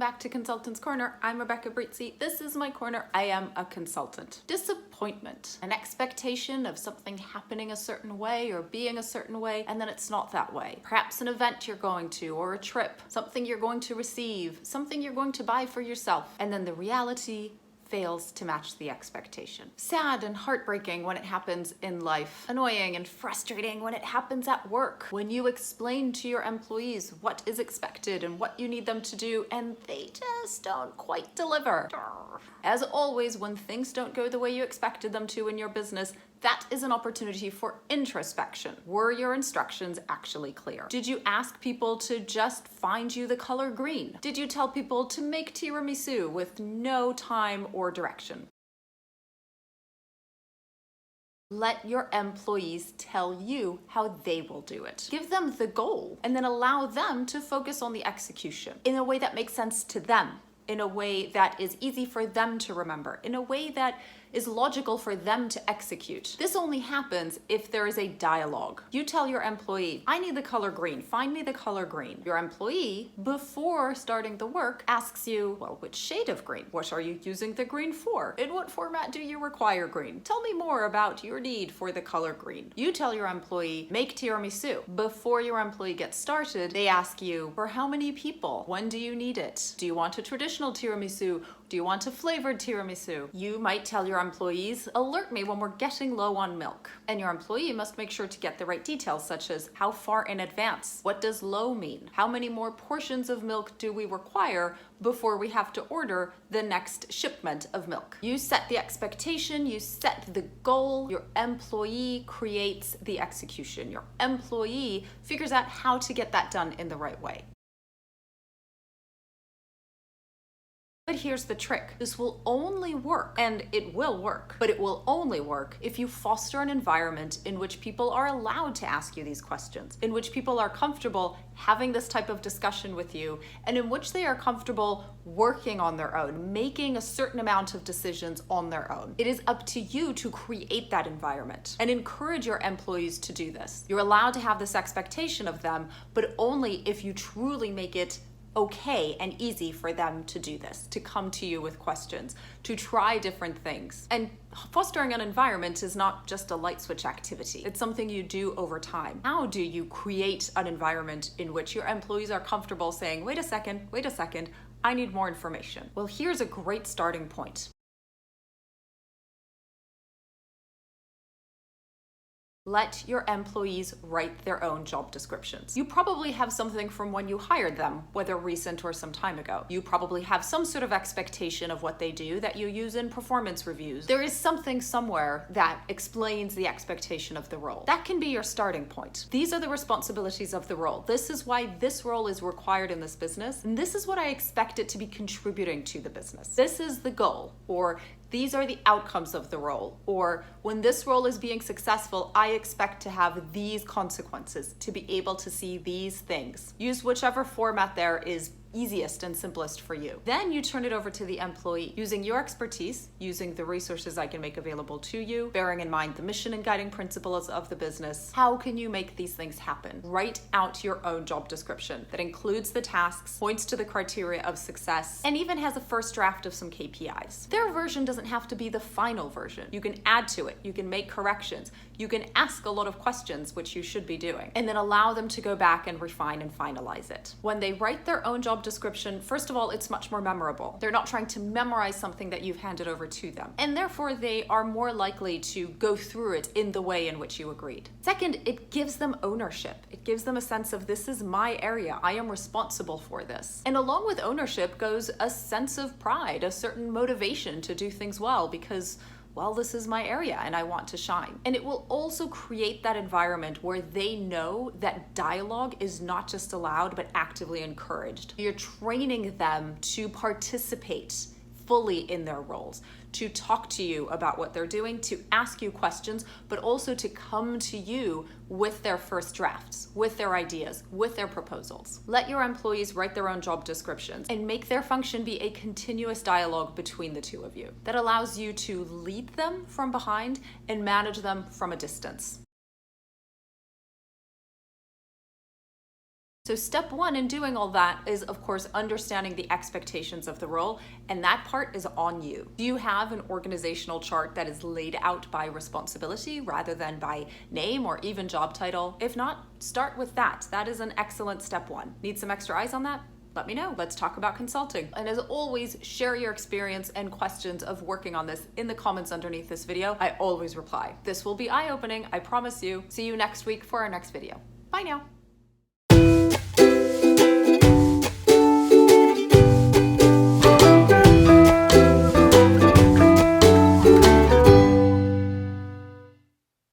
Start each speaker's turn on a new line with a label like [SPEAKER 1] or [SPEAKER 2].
[SPEAKER 1] back to Consultant's Corner. I'm Rebecca Brizi. This is my corner. I am a consultant. Disappointment, an expectation of something happening a certain way or being a certain way, and then it's not that way. Perhaps an event you're going to, or a trip, something you're going to receive, something you're going to buy for yourself, and then the reality fails to match the expectation. Sad and heartbreaking when it happens in life. Annoying and frustrating when it happens at work. When you explain to your employees what is expected and what you need them to do and they just don't quite deliver. As always, when things don't go the way you expected them to in your business, that is an opportunity for introspection. Were your instructions actually clear? Did you ask people to just find you the color green? Did you tell people to make tiramisu with no time or direction? Let your employees tell you how they will do it. Give them the goal and then allow them to focus on the execution in a way that makes sense to them, in a way that is easy for them to remember, in a way that is logical for them to execute. This only happens if there is a dialogue. You tell your employee, I need the color green, find me the color green. Your employee, before starting the work, asks you, well, which shade of green? What are you using the green for? In what format do you require green? Tell me more about your need for the color green. You tell your employee, make tiramisu. Before your employee gets started, they ask you, for how many people? When do you need it? Do you want a traditional tiramisu? Do you want a flavored tiramisu? You might tell your employees, alert me when we're getting low on milk. And your employee must make sure to get the right details, such as how far in advance? What does low mean? How many more portions of milk do we require before we have to order the next shipment of milk? You set the expectation, you set the goal, your employee creates the execution. Your employee figures out how to get that done in the right way. But here's the trick. This will only work, and it will work, but it will only work if you foster an environment in which people are allowed to ask you these questions, in which people are comfortable having this type of discussion with you, and in which they are comfortable working on their own, making a certain amount of decisions on their own. It is up to you to create that environment and encourage your employees to do this. You're allowed to have this expectation of them, but only if you truly make it okay and easy for them to do this, to come to you with questions, to try different things. And fostering an environment is not just a light switch activity. It's something you do over time. How do you create an environment in which your employees are comfortable saying, wait a second, I need more information? Well, here's a great starting point. Let your employees write their own job descriptions. You probably have something from when you hired them, whether recent or some time ago. You probably have some sort of expectation of what they do that you use in performance reviews. There is something somewhere that explains the expectation of the role. That can be your starting point. These are the responsibilities of the role. This is why this role is required in this business, and this is what I expect it to be contributing to the business. This is the goal, or these are the outcomes of the role, or when this role is being successful, I expect to have these consequences, to be able to see these things. Use whichever format there is easiest and simplest for you. Then you turn it over to the employee, using your expertise, using the resources I can make available to you, bearing in mind the mission and guiding principles of the business. How can you make these things happen? Write out your own job description that includes the tasks, points to the criteria of success, and even has a first draft of some KPIs. Their version doesn't have to be the final version. You can add to it, you can make corrections, you can ask a lot of questions, which you should be doing, and then allow them to go back and refine and finalize it. When they write their own job description, first of all, it's much more memorable. They're not trying to memorize something that you've handed over to them, and therefore they are more likely to go through it in the way in which you agreed. Second, it gives them ownership. It gives them a sense of, this is my area, I am responsible for this. And along with ownership goes a sense of pride, a certain motivation to do things well, because, well, this is my area and I want to shine. And it will also create that environment where they know that dialogue is not just allowed, but actively encouraged. You're training them to participate fully in their roles, to talk to you about what they're doing, to ask you questions, but also to come to you with their first drafts, with their ideas, with their proposals. Let your employees write their own job descriptions and make their function be a continuous dialogue between the two of you that allows you to lead them from behind and manage them from a distance. So step one in doing all that is, of course, understanding the expectations of the role, and that part is on you. Do you have an organizational chart that is laid out by responsibility rather than by name or even job title? If not, start with that. That is an excellent step one. Need some extra eyes on that? Let me know. Let's talk about consulting. And as always, share your experience and questions of working on this in the comments underneath this video. I always reply. This will be eye-opening, I promise you. See you next week for our next video. Bye now.